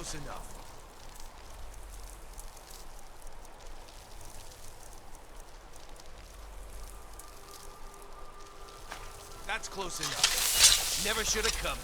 close enough. That's close enough. Never should have come.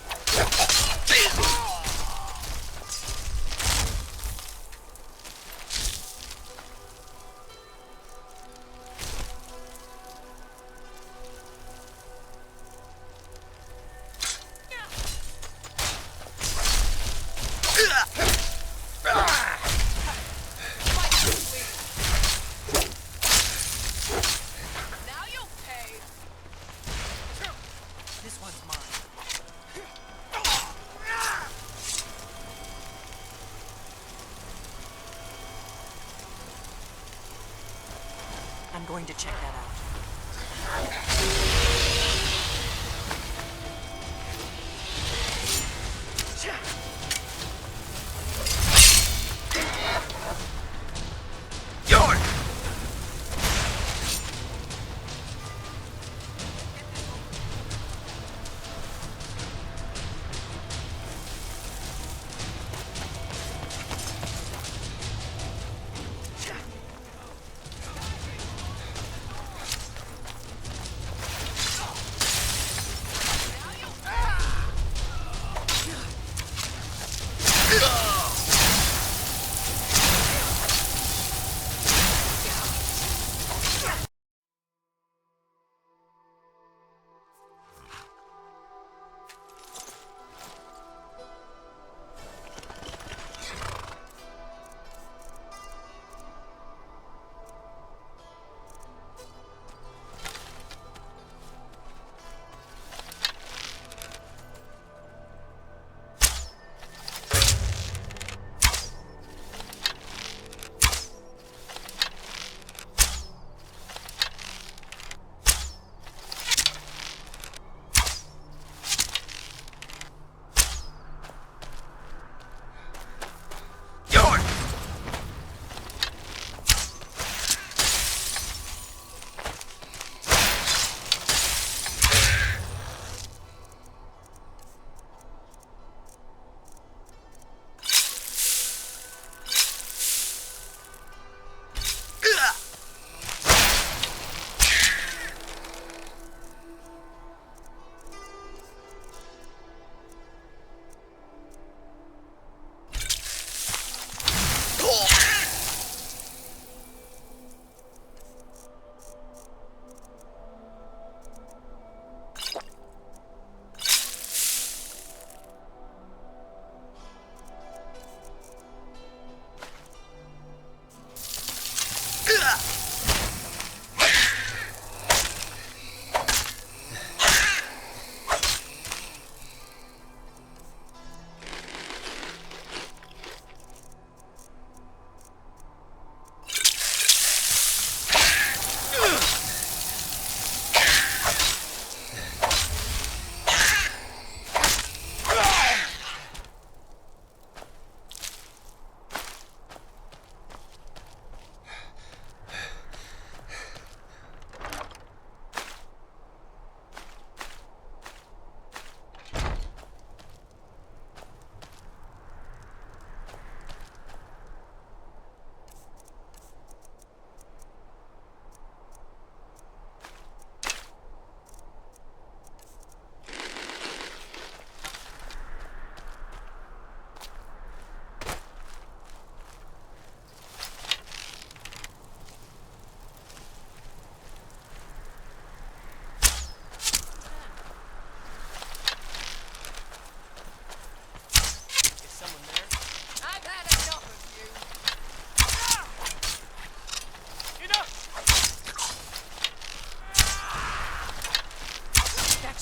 I'm going to check that out.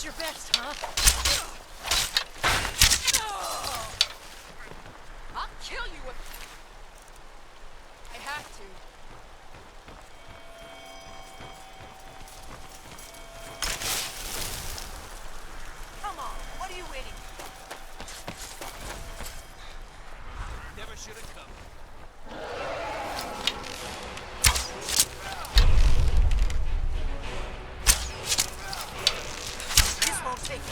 Your best, huh? I'll kill you if I have to. Come on, what are you waiting for? Never should have come. Take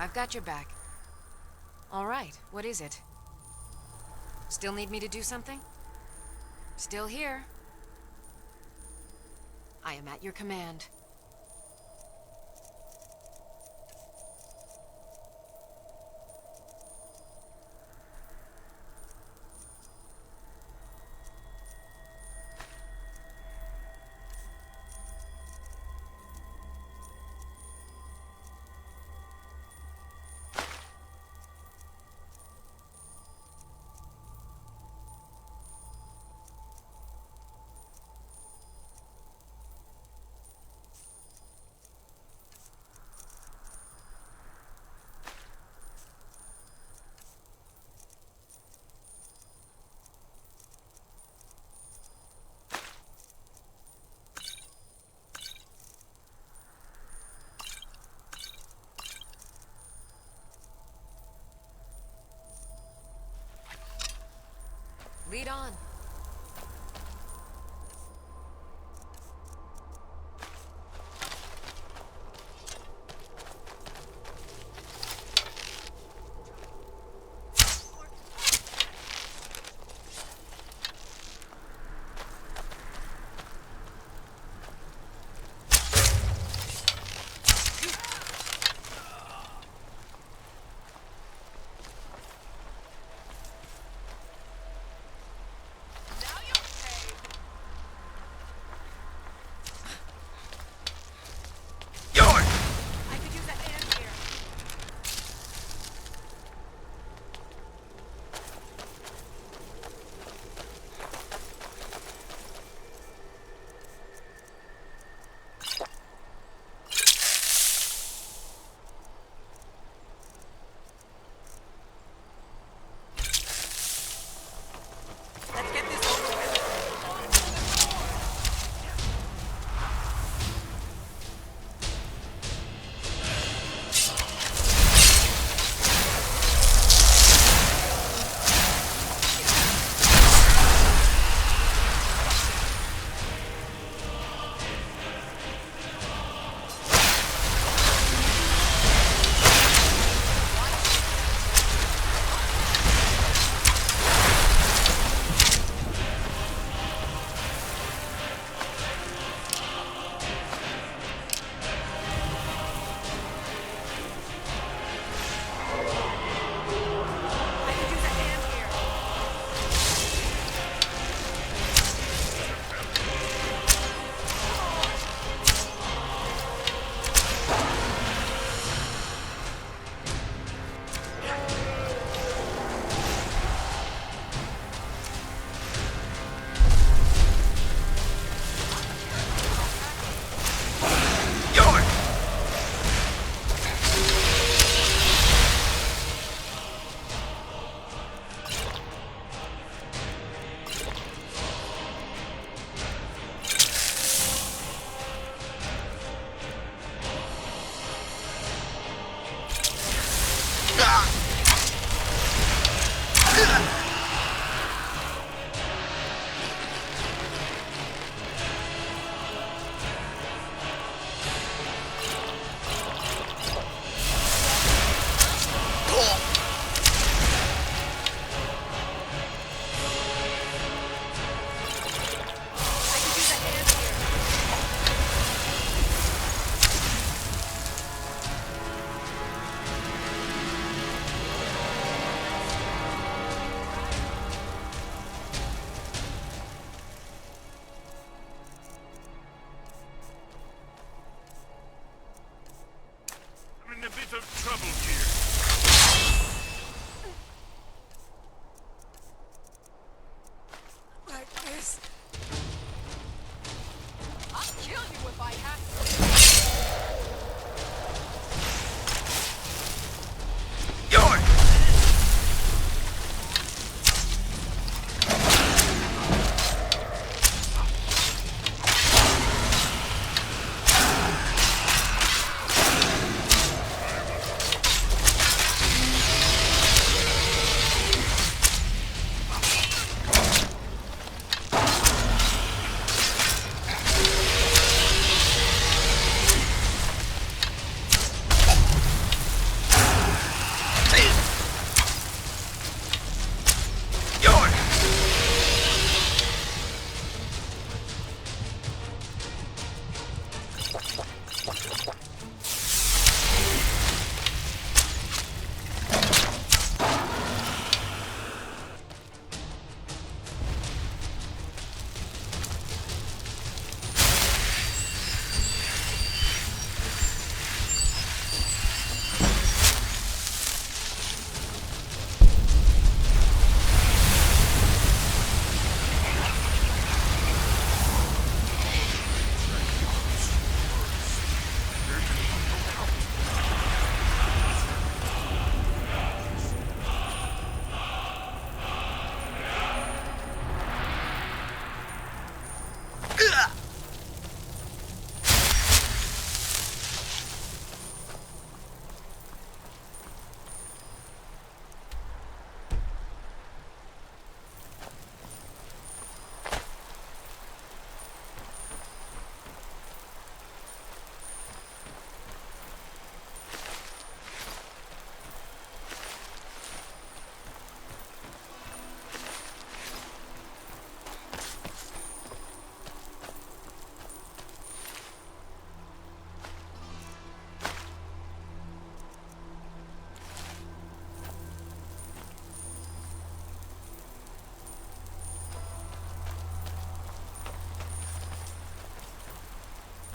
I've got your back. All right, what is it? Still need me to do something? Still here. I am at your command. Lead on.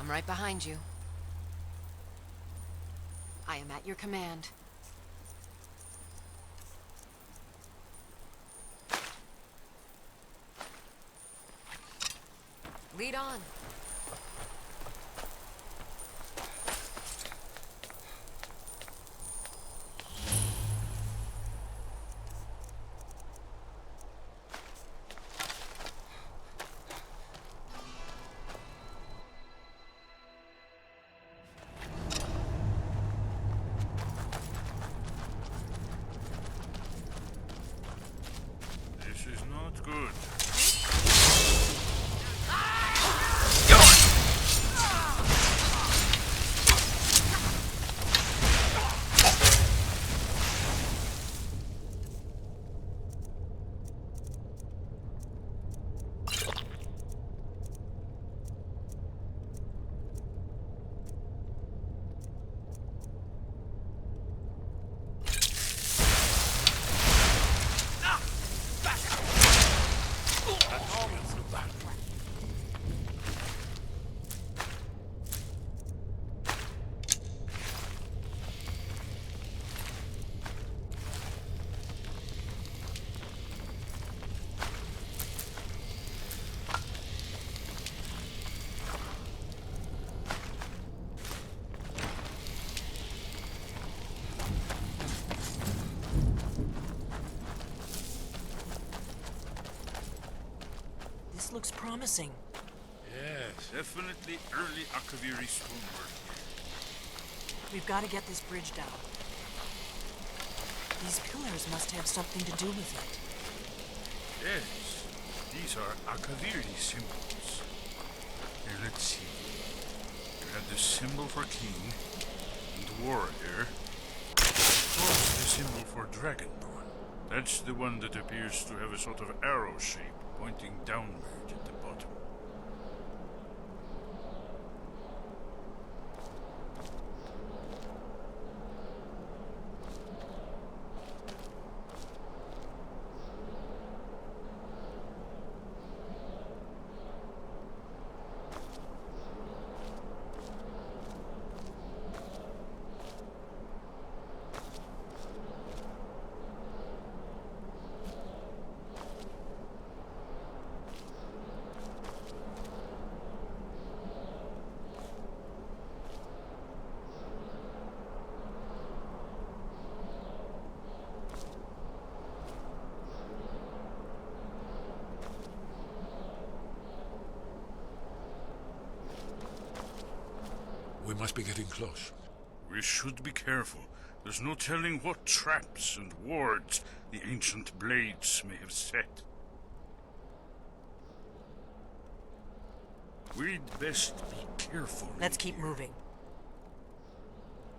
I'm right behind you. I am at your command. Lead on. This is not good. This looks promising. Yes, definitely early Akaviri stonework. We've got to get this bridge down. These pillars must have something to do with it. Yes, these are Akaviri symbols. Here, let's see. You have the symbol for king and warrior. Of course, the symbol for dragonborn. That's the one that appears to have a sort of arrow shape pointing downward at the bottom. We must be getting close. We should be careful. There's no telling what traps and wards the ancient blades may have set. We'd best be careful. Let's keep moving.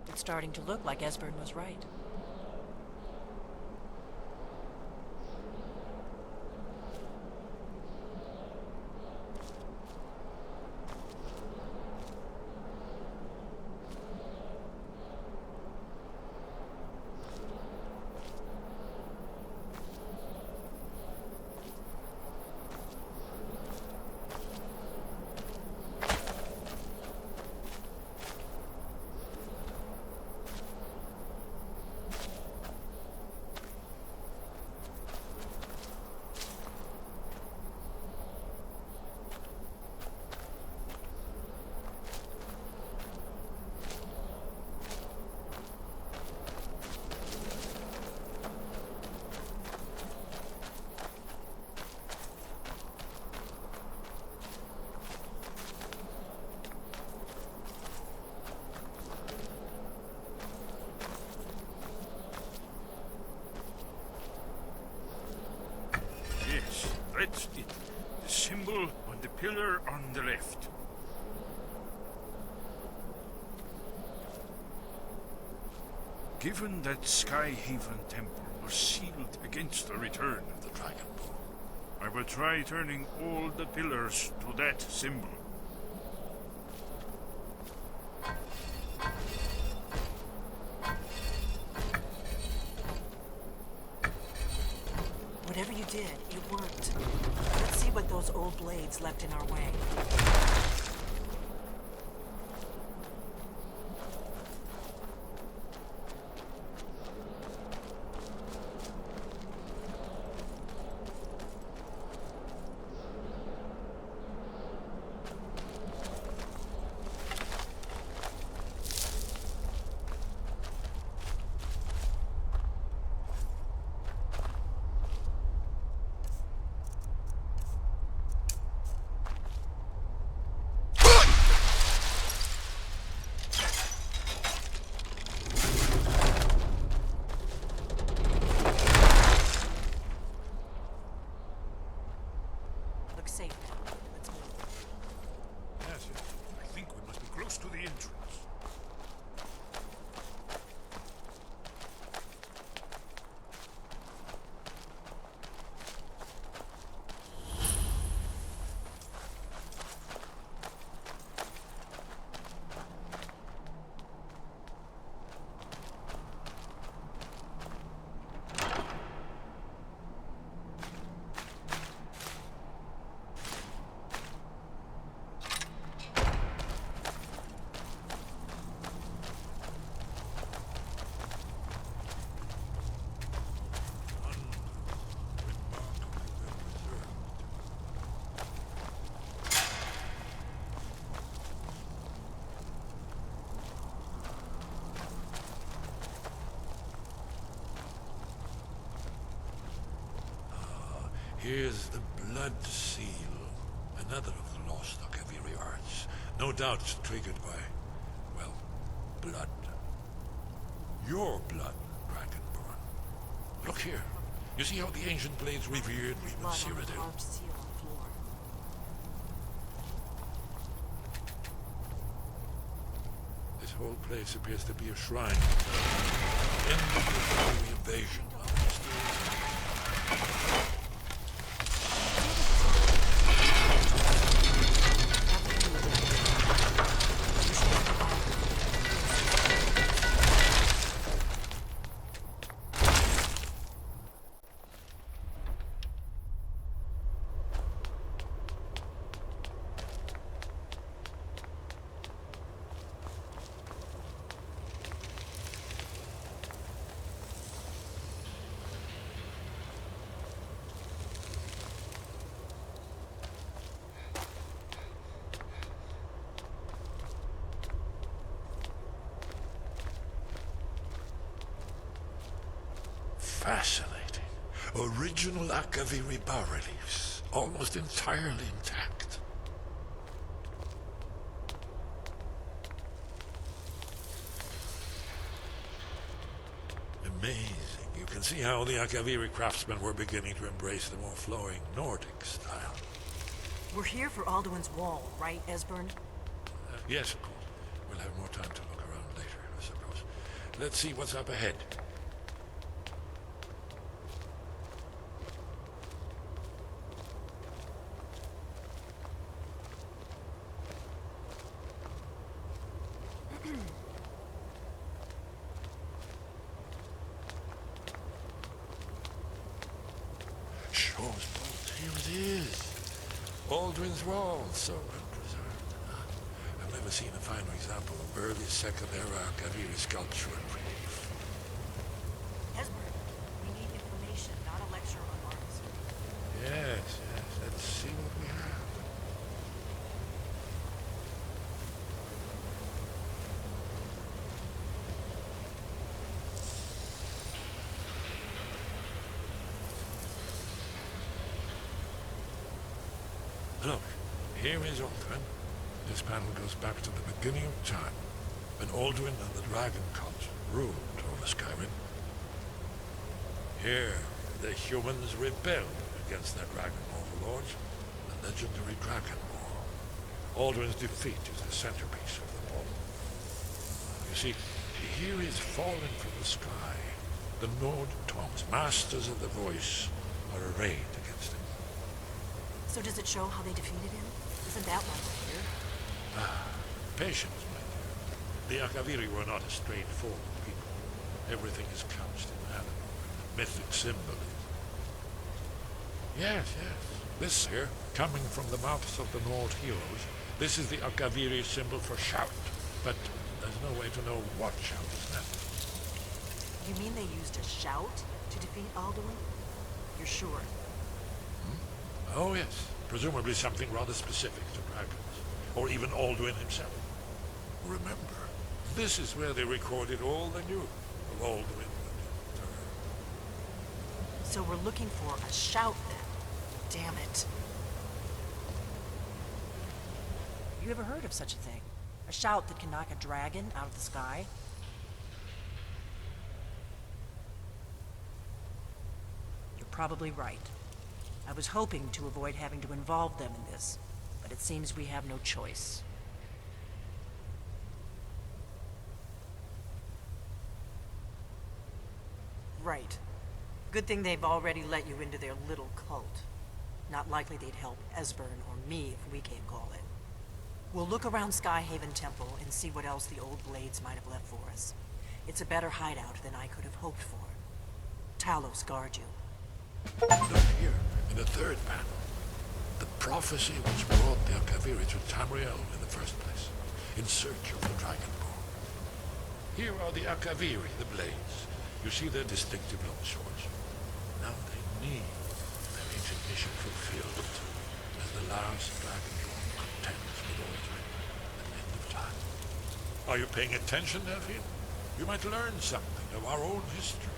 It's starting to look like Esbern was right. Yes, that's it. The symbol on the pillar on the left. Given that Skyhaven Temple was sealed against the return of the Dragonborn, I will try turning all the pillars to that symbol. Whatever you did, it worked. Let's see what those old blades left in our way. looks safe now. Let's move. Yes, yes. I think we must be close to the entrance. Here's the blood seal, another of the lost Akaviri arts. No doubt triggered by, well, blood. Your blood, Dragonborn. Look here. You see how the ancient blades revered There's Reman blood on the Cyrodiil? carved seal on the floor. This whole place appears to be a shrine. End of the invasion of the mysterious. Fascinating. Original Akaviri bas-reliefs, almost entirely intact. Amazing. You can see how the Akaviri craftsmen were beginning to embrace the more flowing Nordic style. We're here for Alduin's wall, right, Esbern? Yes, of course. We'll have more time to look around later, I suppose. Let's see what's up ahead. Shaw's bolt, here it is. Alduin's Wall, so well preserved. I've never seen a finer example of early Second Era Akaviri sculpture and relief. Esbern, we need information, not a lecture on arts. Yes, yes, let's see what we have. Look, here is Alduin. This panel goes back to the beginning of time, when Alduin and the Dragon Cult ruled over Skyrim. Here, the humans rebelled against their dragon overlords, the legendary Dragon War. Alduin's defeat is the centerpiece of them all. You see, here is fallen from the sky. The Nord Tongs, masters of the voice, are arrayed against him. So does it show how they defeated him? Isn't that why we're here? Patience, my dear. The Akaviri were not a straightforward people. Everything is couched in animal, mythic symbolism. Yes, yes. This here, coming from the mouths of the Nord heroes, this is the Akaviri symbol for shout. But there's no way to know what shout is meant. You mean they used a shout to defeat Alduin? You're sure? Oh, yes. Presumably something rather specific to dragons, or even Alduin himself. Remember, this is where they recorded all they knew of Alduin and her. So we're looking for a shout then. Damn it. You ever heard of such a thing? A shout that can knock a dragon out of the sky? You're probably right. I was hoping to avoid having to involve them in this, but it seems we have no choice. Right. Good thing they've already let you into their little cult. Not likely they'd help Esbern or me if we came calling. We'll look around Skyhaven Temple and see what else the old blades might have left for us. It's a better hideout than I could have hoped for. Talos guard you. Look here, in the third panel. The prophecy which brought the Akaviri to Tamriel in the first place, in search of the Dragonborn. Here are the Akaviri, the blades. You see their distinctive long swords. Now they need their ancient mission fulfilled as the last Dragonborn contends with Aldrin at the end of time. Are you paying attention, Delphine? You might learn something of our own history.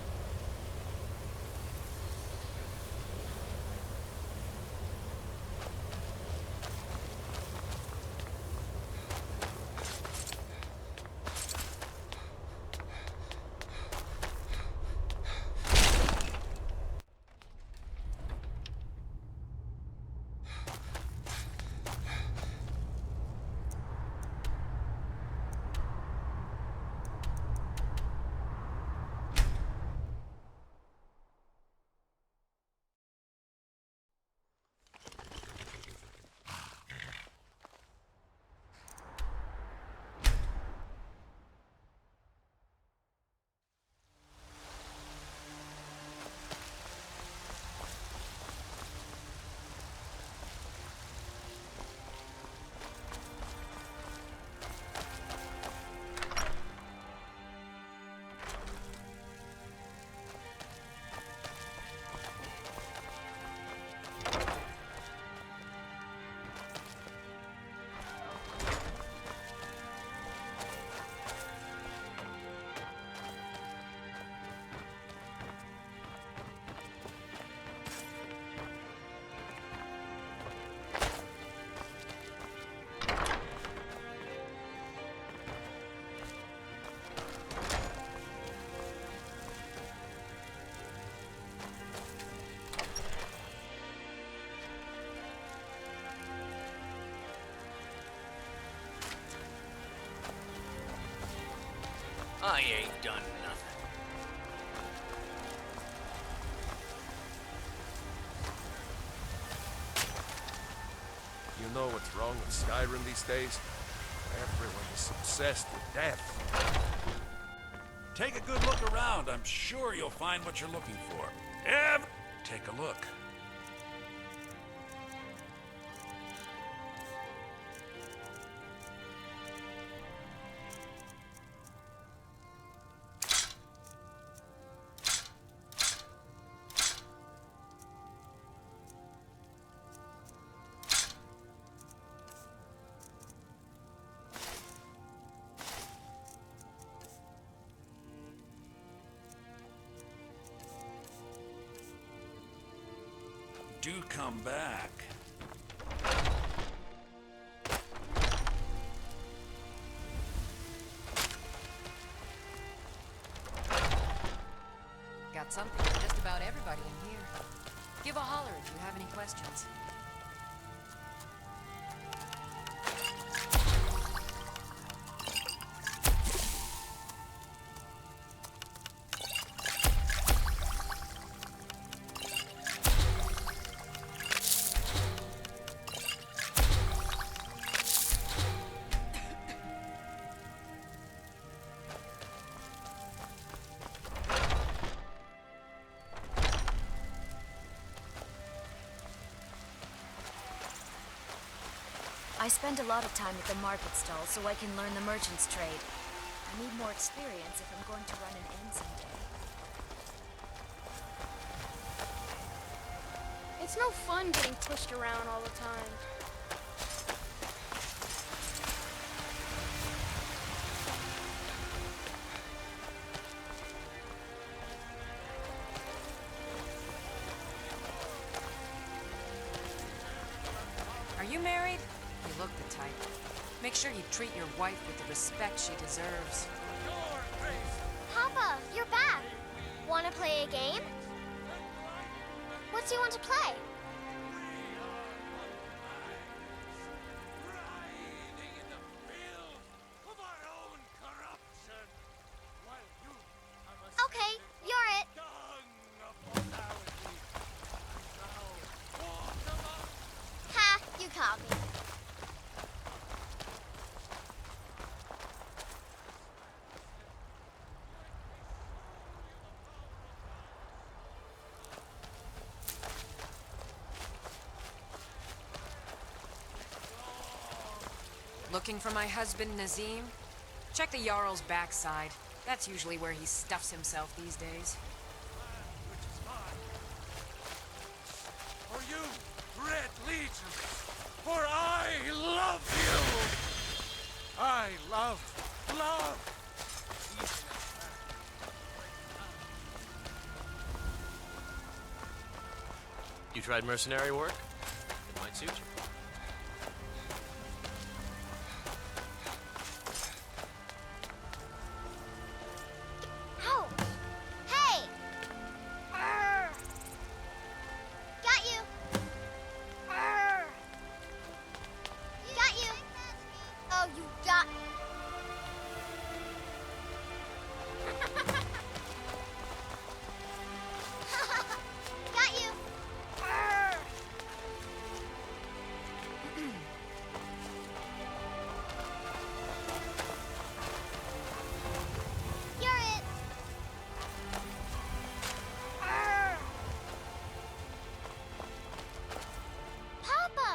I ain't done nothing. You know what's wrong with Skyrim these days? Everyone is obsessed with death. Take a good look around. I'm sure you'll find what you're looking for. Take a look. Do come back. Got something for just about everybody in here. Give a holler if you have any questions. I spend a lot of time at the market stall so I can learn the merchant's trade. I need more experience if I'm going to run an inn someday. It's no fun getting pushed around all the time. Are you married? You look the type. Make sure you treat your wife with the respect she deserves. Papa, you're back. Want to play a game? What do you want to play? looking for my husband, Nazim? Check the Jarl's backside. That's usually where he stuffs himself these days. Which is mine. For you, Red Legion, for I love you. I love. You tried mercenary work? It might suit you. Ow! Hey! Arr! Got you! Arr! Got you! Oh, you got... Got you! Arr! You're it! Arr! Papa!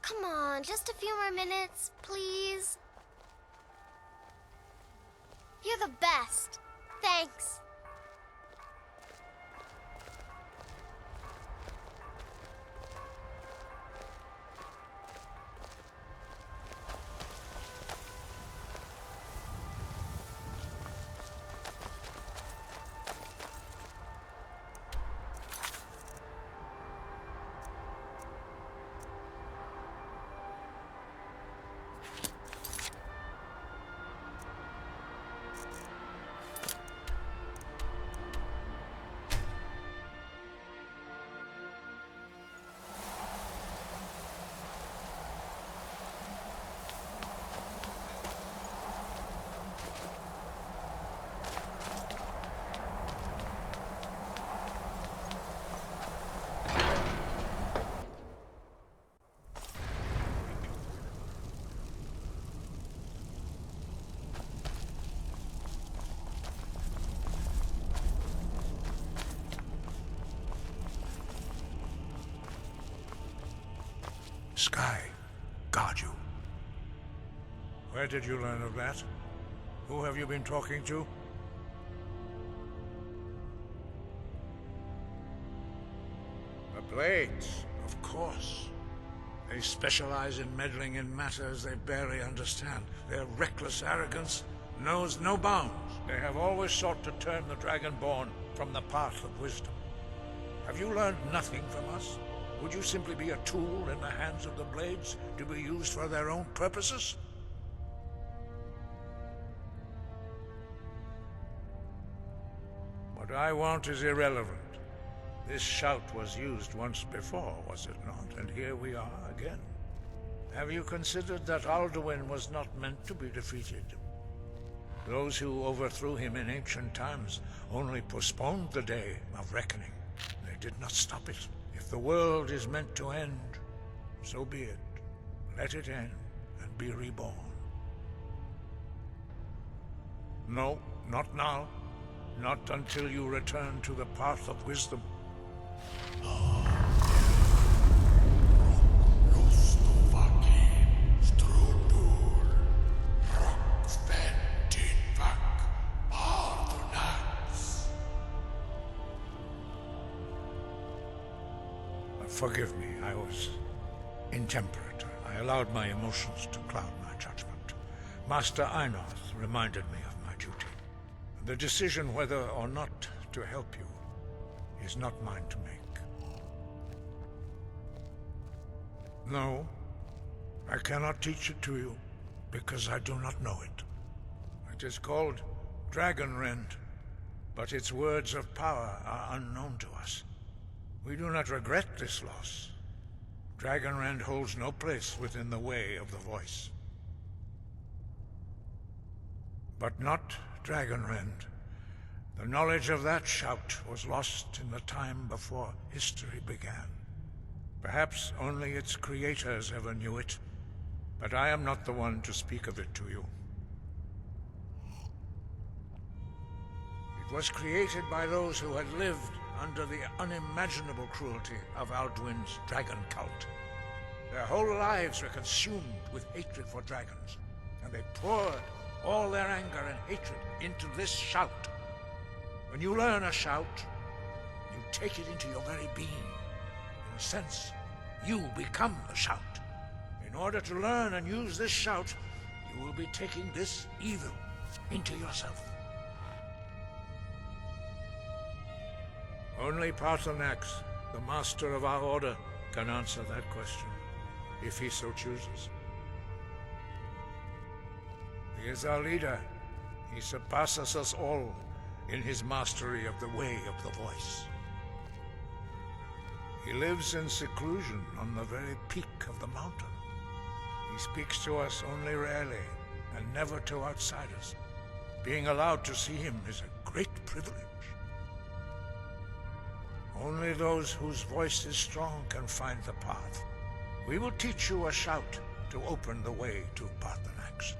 Come on, just a few more minutes, please. You're the best. Thanks. Sky, guard you. Where did you learn of that? Who have you been talking to? The Blades, of course. They specialize in meddling in matters they barely understand. Their reckless arrogance knows no bounds. They have always sought to turn the Dragonborn from the path of wisdom. Have you learned nothing from us? Would you simply be a tool in the hands of the Blades to be used for their own purposes? What I want is irrelevant. This shout was used once before, was it not? And here we are again. Have you considered that Alduin was not meant to be defeated? Those who overthrew him in ancient times only postponed the day of reckoning. They did not stop it. If the world is meant to end, so be it. Let it end and be reborn. No, not now. Not until you return to the path of wisdom. Forgive me, I was intemperate. I allowed my emotions to cloud my judgment. Master Einoth reminded me of my duty. The decision whether or not to help you is not mine to make. No, I cannot teach it to you, because I do not know it. It is called Dragonrend, but its words of power are unknown to us. We do not regret this loss. Dragonrend holds no place within the way of the voice. But not Dragonrend. The knowledge of that shout was lost in the time before history began. Perhaps only its creators ever knew it, but I am not the one to speak of it to you. It was created by those who had lived under the unimaginable cruelty of Alduin's dragon cult. Their whole lives were consumed with hatred for dragons, and they poured all their anger and hatred into this shout. When you learn a shout, you take it into your very being. In a sense, you become the shout. In order to learn and use this shout, you will be taking this evil into yourself. Only Paarthurnax, the master of our order, can answer that question, if he so chooses. He is our leader. He surpasses us all in his mastery of the way of the voice. He lives in seclusion on the very peak of the mountain. He speaks to us only rarely, and never to outsiders. Being allowed to see him is a great privilege. Only those whose voice is strong can find the path. We will teach you a shout to open the way to Paarthurnax.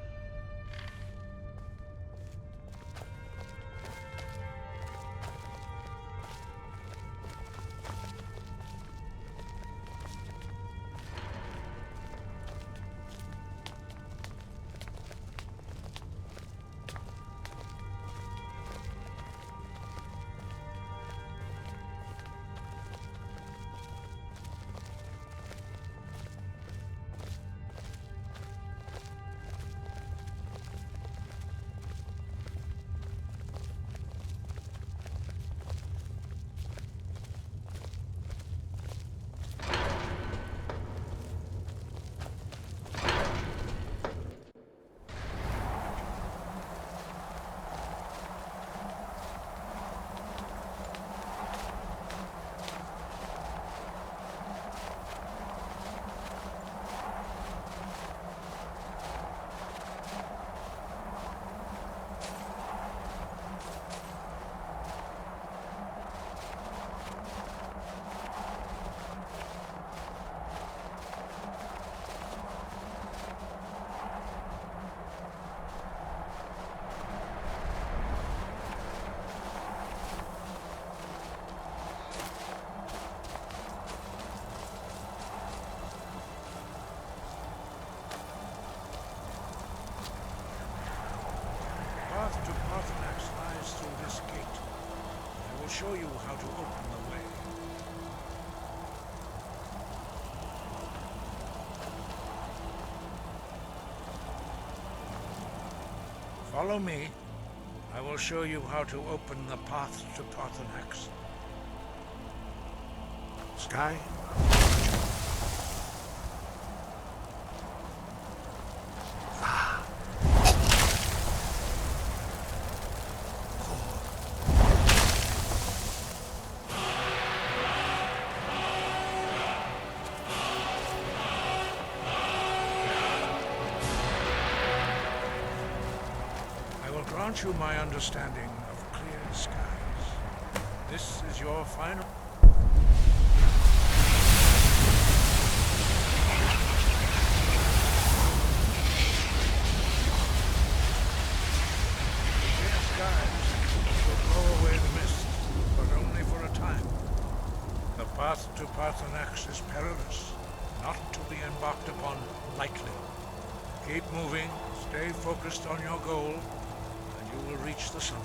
The path to Paarthurnax lies through this gate. I will show you how to open the way. Follow me. I will show you how to open the path to Paarthurnax. Sky? Grant you my understanding of clear skies. This is your final... Clear skies will blow away the mist, but only for a time. The path to Paarthurnax is perilous, not to be embarked upon lightly. Keep moving, stay focused on your goal, you will reach the summit.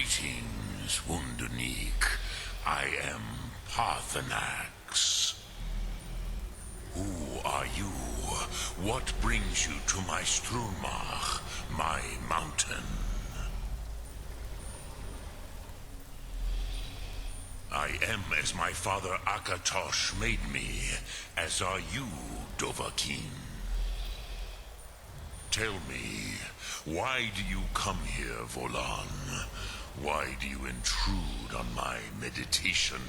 Greetings, Wunderneek. I am Parthenax. Who are you? What brings you to my Strunmach, my mountain? I am as my father Akatosh made me, as are you, Dovahkiin. Tell me, why do you come here, Volan? Why do you intrude on my meditation?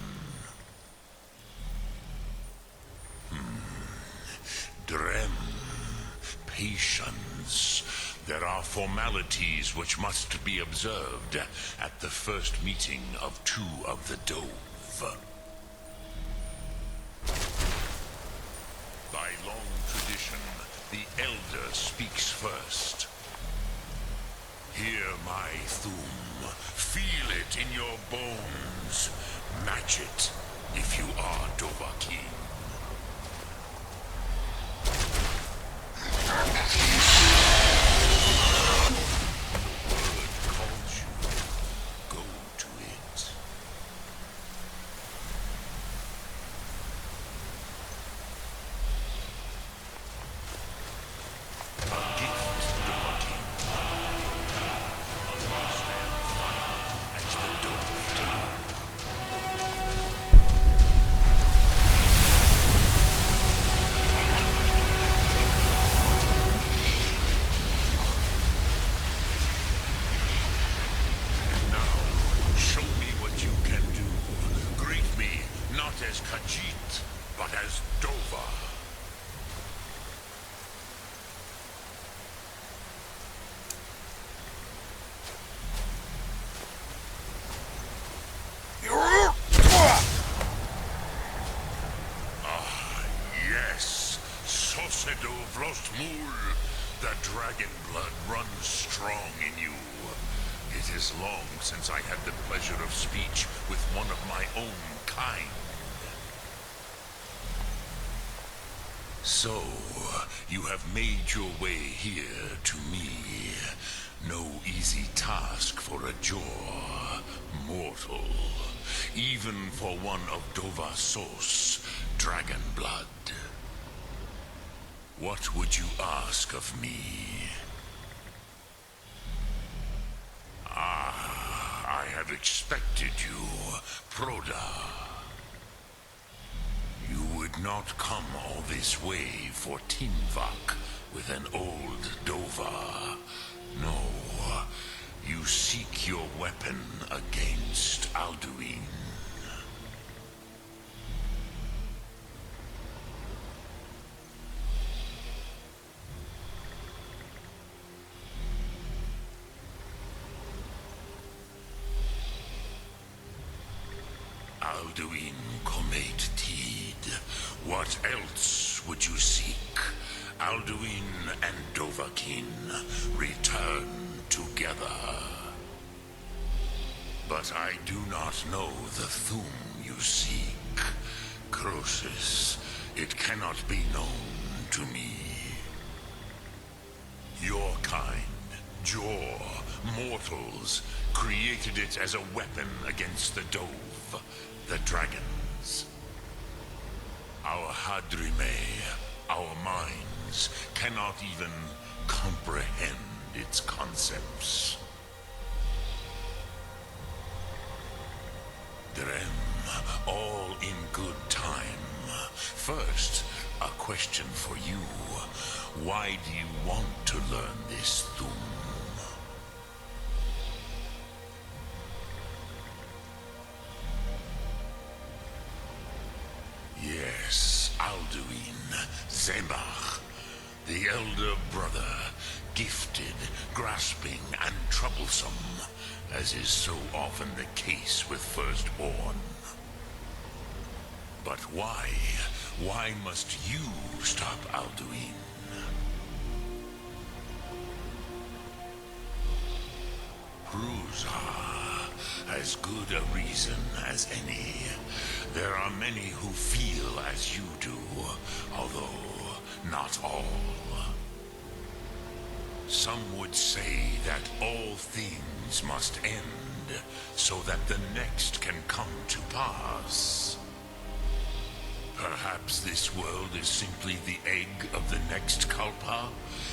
Drem. Patience. There are formalities which must be observed at the first meeting of two of the Dove. By long tradition, the Elder speaks first. Hear my Thum. Feel it in your bones. Match it if you are Dovahkiin. The dragon blood runs strong in you. It is long since I had the pleasure of speech with one of my own kind. So, you have made your way here to me. No easy task for a Jor, mortal. Even for one of Dovahsos, dragon blood. What would you ask of me? Ah, I have expected you, Proda. You would not come all this way for Tinvak with an old Dova. No, you seek your weapon against Alduin. Alduin Comet Tid. What else would you seek? Alduin and Dovahkiin return together. But I do not know the Thum you seek. Croesus, it cannot be known to me. Your kind, Jor, mortals, created it as a weapon against the Dove, the dragons. Our Hadrime, our minds, cannot even comprehend its concepts. Drem, all in good time. First, a question for you. Why do you want to learn this Thum? Yes, Alduin, Zebach, the elder brother, gifted, grasping, and troublesome, as is so often the case with firstborn. But why? Why must you stop Alduin? Ruza, as good a reason as any. There are many who feel as you do, although not all. Some would say that all things must end, so that the next can come to pass. Perhaps this world is simply the egg of the next Kalpa,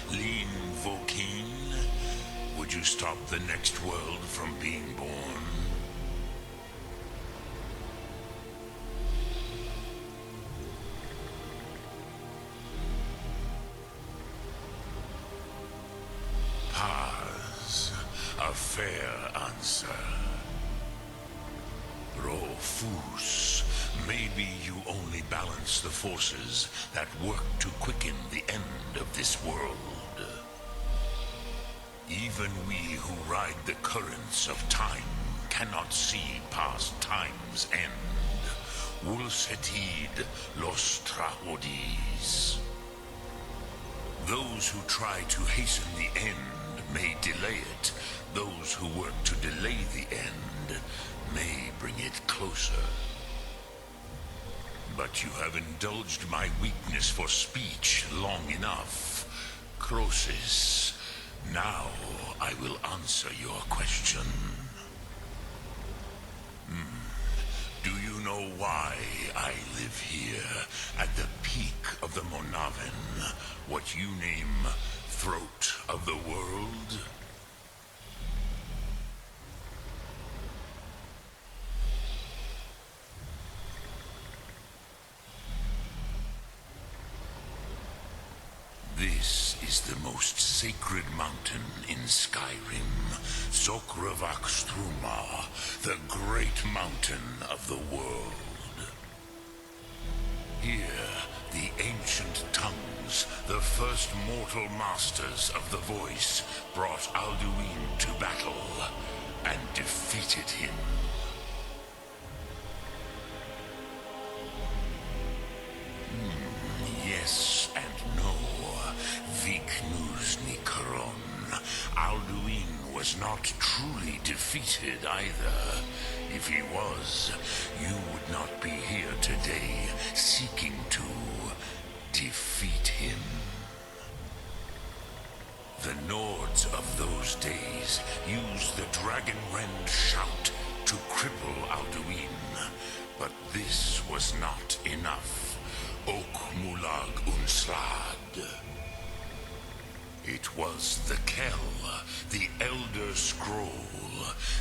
Lin Vokin. Would you stop the next world from being born? Paz, a fair answer. Rofus, maybe you only balance the forces that work to quicken the end of this world. Even we who ride the currents of time cannot see past time's end. Wulsetid los trahodis. Those who try to hasten the end may delay it. Those who work to delay the end may bring it closer. But you have indulged my weakness for speech long enough. Croesus, now I will answer your question. Do you know why I live here, at the peak of the Monaven, what you name throat of the world? This is the most sacred mountain in Skyrim, Sokravak Struma, the great mountain of the world. Here, the ancient tongues, the first mortal masters of the voice, brought Alduin to battle and defeated him. Yes and no. Viknus Nikaron. Alduin was not truly defeated either. If he was, you would not be here today seeking to defeat him. The Nords of those days used the Dragonrend shout to cripple Alduin, but this was not enough. Ok Mulag Unslad. It was the Kell, the Elder Scroll.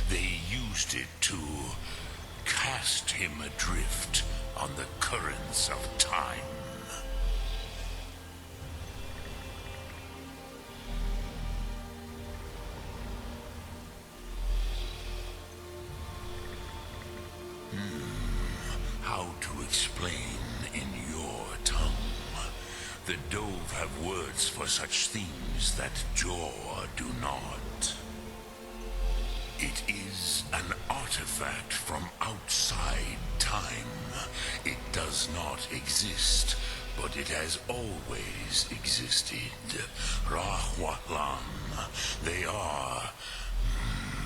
They used it to cast him adrift on the currents of time. How to explain in your tongue? The Dove have words for such things that Jor do not. It is an artifact from outside time. It does not exist, but it has always existed. Rahwatlan. They are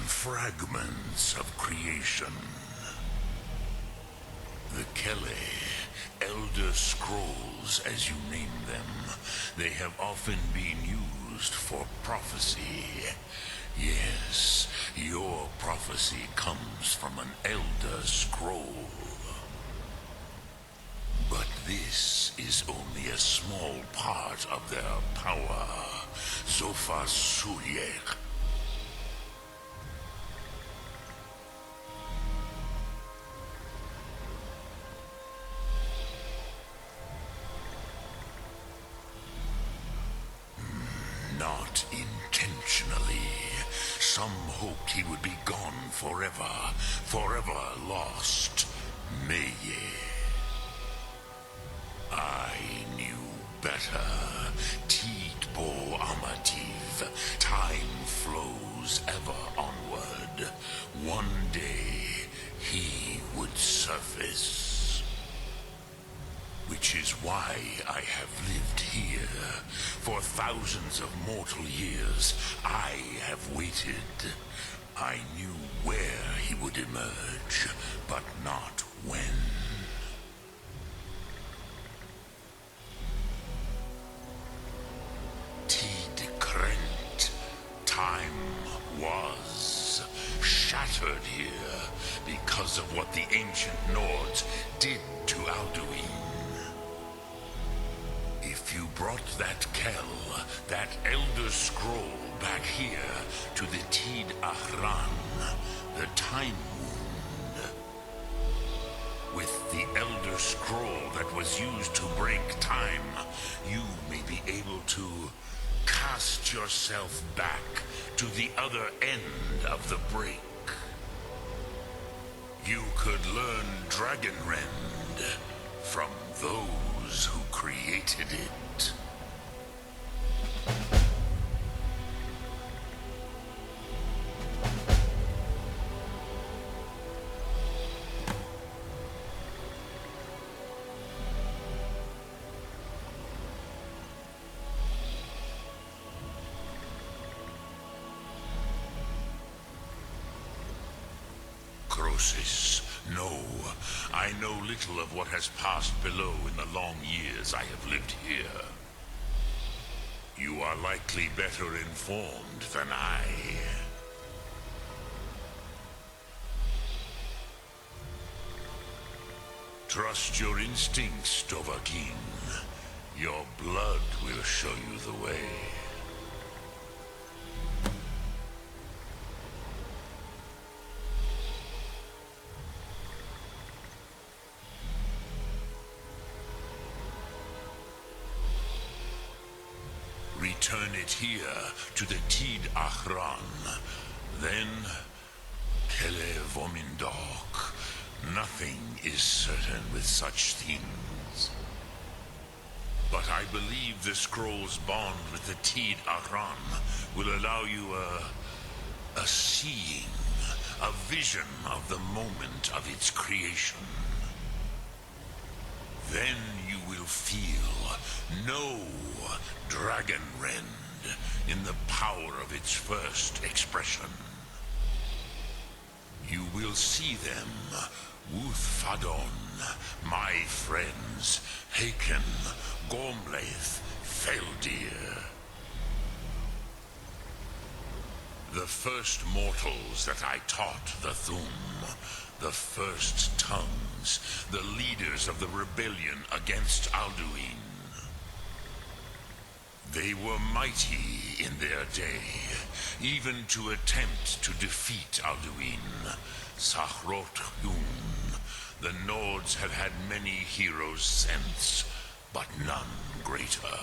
fragments of creation. The Kele, Elder Scrolls, as you name them, they have often been used for prophecy. Yes, your prophecy comes from an Elder Scroll. But this is only a small part of their power. Zofa Suyek. Not intentionally. Some hoped he would be gone forever, forever lost. Meye. I knew better. Tidbo Amativ. Time flows ever onward. One day, he would surface. Which is why I have lived here. For thousands of mortal years, I have waited. I knew where he would emerge, but not when. Tid Krent. Time was shattered here because of what the ancient Nords did to Alduin. If you brought that Kell, that Elder Scroll, back here to the Tid Ahran, the Time Wound, with the Elder Scroll that was used to break time, you may be able to cast yourself back to the other end of the break. You could learn Dragonrend from those who created it. Croesus, no. I know little of what has passed below in the long years I have lived here. You are likely better informed than I. Trust your instincts, Dovahkiin. Your blood will show you the way. Return it here to the Tid Ahran. Then, Kele Vomindok. Nothing is certain with such things. But I believe the scroll's bond with the Tid Ahran will allow you a seeing, a vision of the moment of its creation. Then you will feel, know Dragonrend in the power of its first expression. You will see them, Wuthfadon, my friends, Haken, Gormlaith, Feldir. The first mortals that I taught the Thum, the first tongues, the leaders of the rebellion against Alduin. They were mighty in their day, even to attempt to defeat Alduin. Sahrot Yun. The Nords have had many heroes since, but none greater.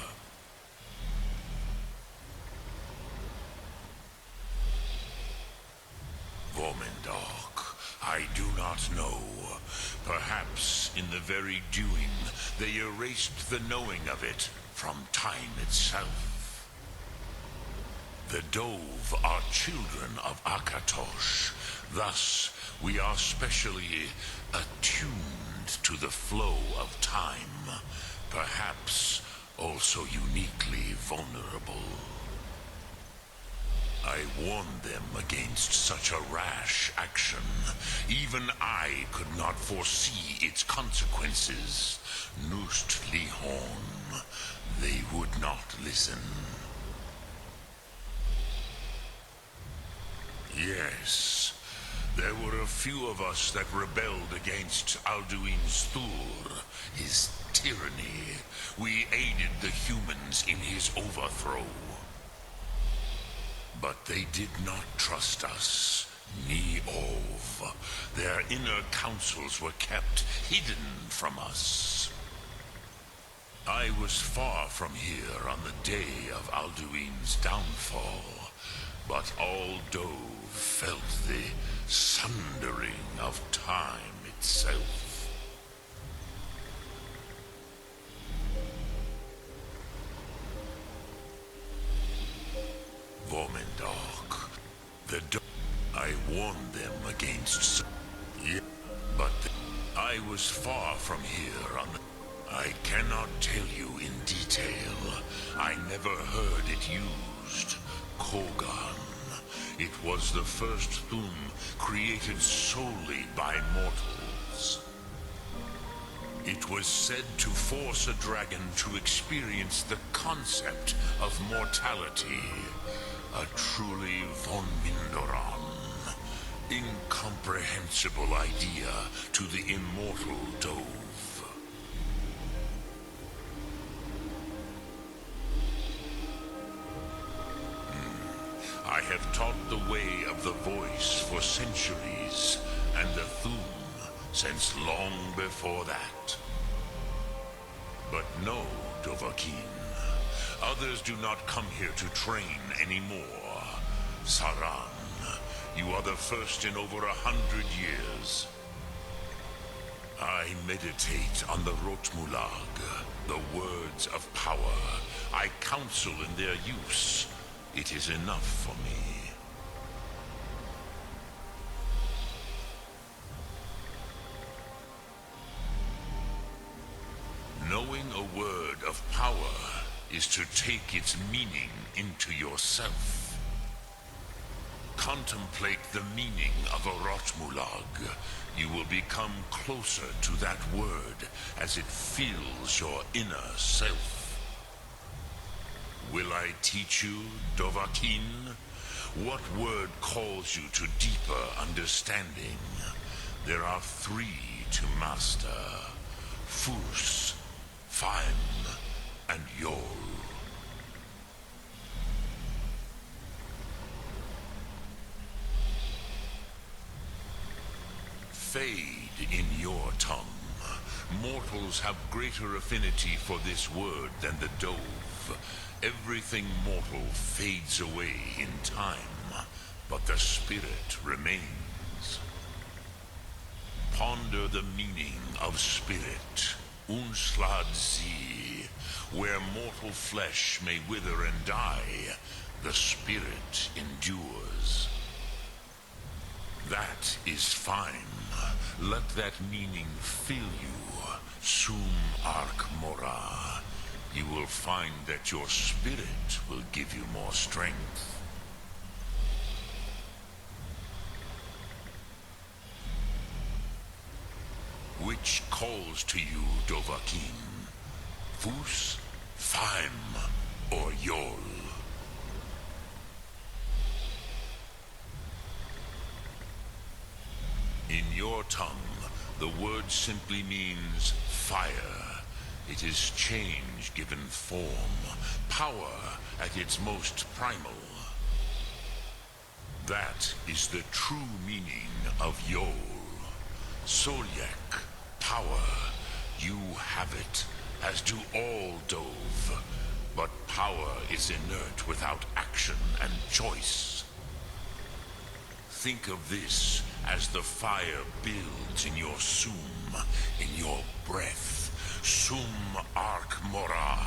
Vormindok, I do not know. Perhaps in the very doing, they erased the knowing of it from time itself. The Dove are children of Akatosh. Thus, we are specially attuned to the flow of time, perhaps also uniquely vulnerable. I warned them against such a rash action. Even I could not foresee its consequences. Nust Lihorn, they would not listen. Yes, there were a few of us that rebelled against Alduin's Thur, his tyranny. We aided the humans in his overthrow. But they did not trust us, ni Ov. Their inner counsels were kept hidden from us. I was far from here on the day of Alduin's downfall, but all Dove felt the sundering of time itself. Vormindok, I warned them against. Yeah, but I was far from here on the. I cannot tell you in detail. I never heard it used. Kogan. It was the first Thum created solely by mortals. It was said to force a dragon to experience the concept of mortality. A truly von Mindoran. Incomprehensible idea to the immortal Dove. I have taught the way of the voice for centuries, and the Thum since long before that. But no, Dovahkiin. Others do not come here to train anymore. Saran, you are the first in over 100 years. I meditate on the Rotmulag, the words of power. I counsel in their use. It is enough for me. Knowing a word of power is to take its meaning into yourself. Contemplate the meaning of a Rotmulag. You will become closer to that word as it fills your inner self. Will I teach you, Dovahkiin? What word calls you to deeper understanding? There are 3 to master. Fus, Faim, and Yol. Fade in your tongue. Mortals have greater affinity for this word than the Dove. Everything mortal fades away in time, but the spirit remains. Ponder the meaning of spirit. Unslad Zi. Where mortal flesh may wither and die, the spirit endures. That is fine. Let that meaning fill you. Sum Ark Mora. You will find that your spirit will give you more strength. Which calls to you, Dovahkiin? Fus, Faim, or Yol? In your tongue, the word simply means fire. It is change given form, power at its most primal. That is the true meaning of Yol. Solyek, power. You have it, as do all Dove. But power is inert without action and choice. Think of this as the fire builds in your sum, in your breath. Sum Ark Mora.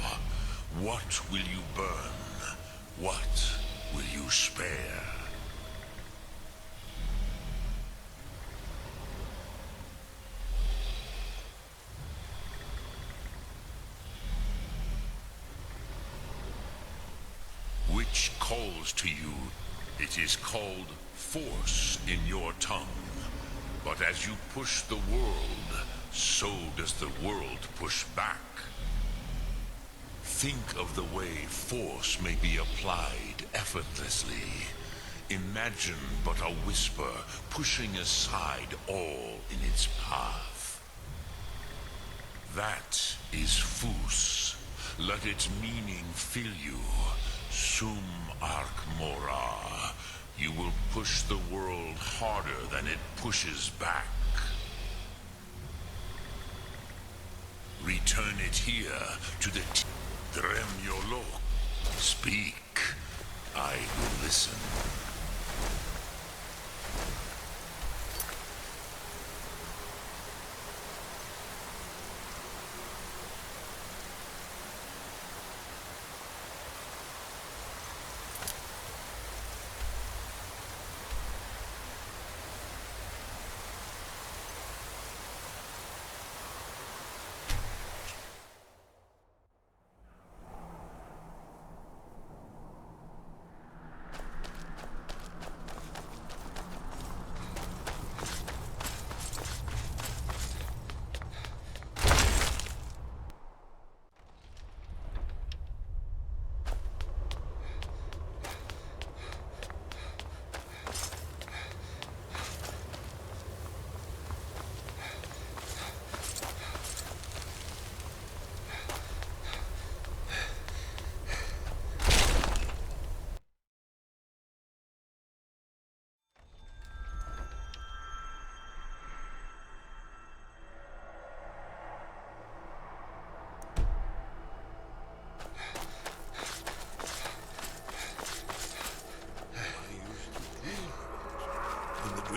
What will you burn? What will you spare? Which calls to you? It is called force in your tongue. But as you push the world, so does the world push back. Think of the way force may be applied effortlessly. Imagine but a whisper pushing aside all in its path. That is Fus. Let its meaning fill you. Sum Ark Mora. You will push the world harder than it pushes back. Return it here to the Drem Yolo. Speak. I will listen.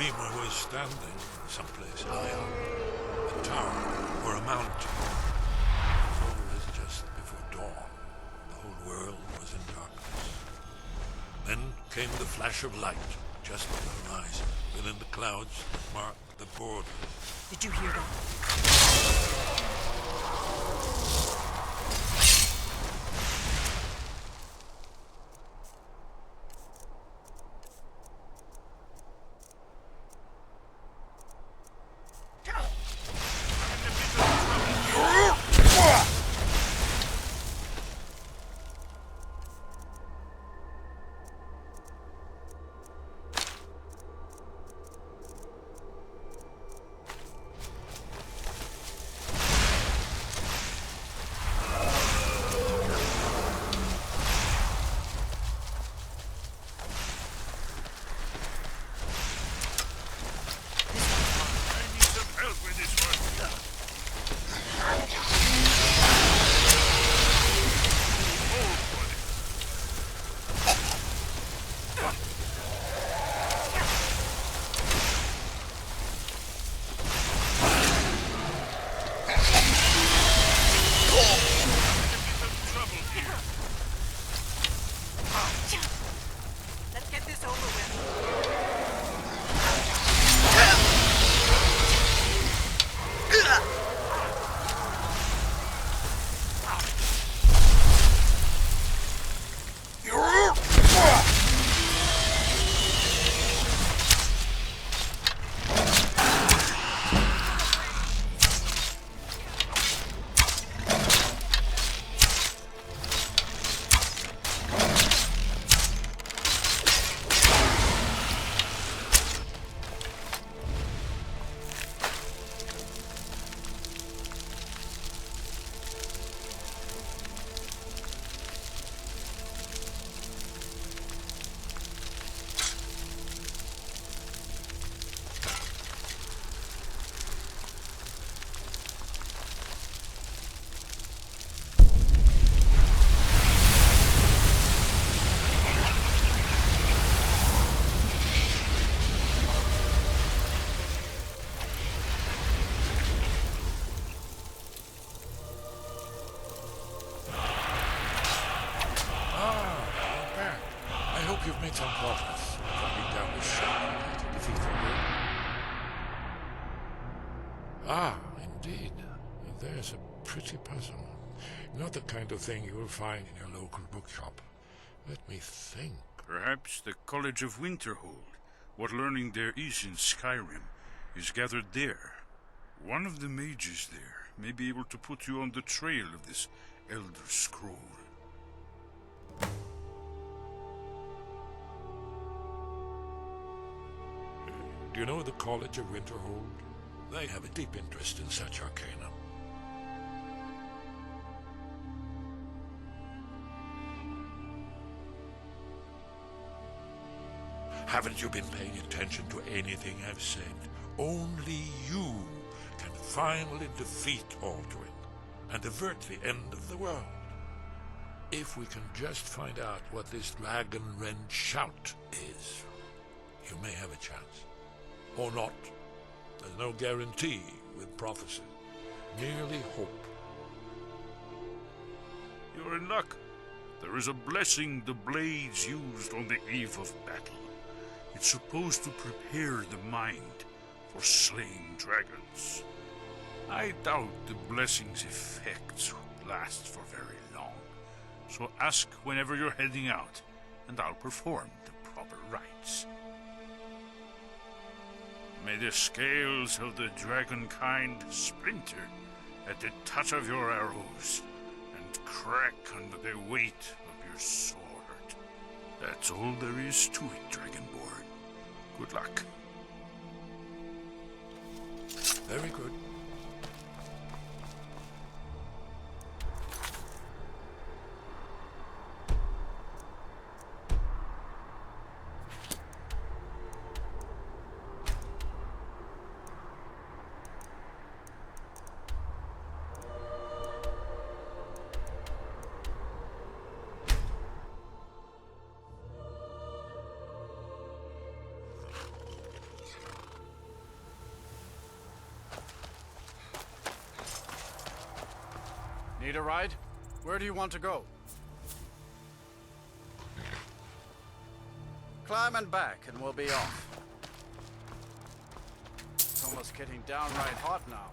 dreamer was standing someplace high up, a tower or a mountain. It was just before dawn. The whole world was in darkness. Then came the flash of light, just on the horizon, within the clouds that marked the border. Did you hear that? You've made some progress tracking down the shadow to defeat them. Ah, indeed. There's a pretty puzzle. Not the kind of thing you will find in your local bookshop. Let me think. Perhaps the College of Winterhold. What learning there is in Skyrim is gathered there. One of the mages there may be able to put you on the trail of this Elder Scroll. Do you know the College of Winterhold? They have a deep interest in such arcana. Haven't you been paying attention to anything I've said? Only you can finally defeat Alduin and avert the end of the world. If we can just find out what this dragon-rend shout is, you may have a chance. Or not. There's no guarantee with prophecy. Merely hope. You're in luck. There is a blessing the blades used on the eve of battle. It's supposed to prepare the mind for slaying dragons. I doubt the blessing's effects will last for very long. So ask whenever you're heading out, and I'll perform the proper rites. May the scales of the dragonkind splinter at the touch of your arrows, and crack under the weight of your sword. That's all there is to it, Dragonborn. Good luck. Very good. Need a ride? Where do you want to go? Climb and back, and we'll be off. It's almost getting downright hot now.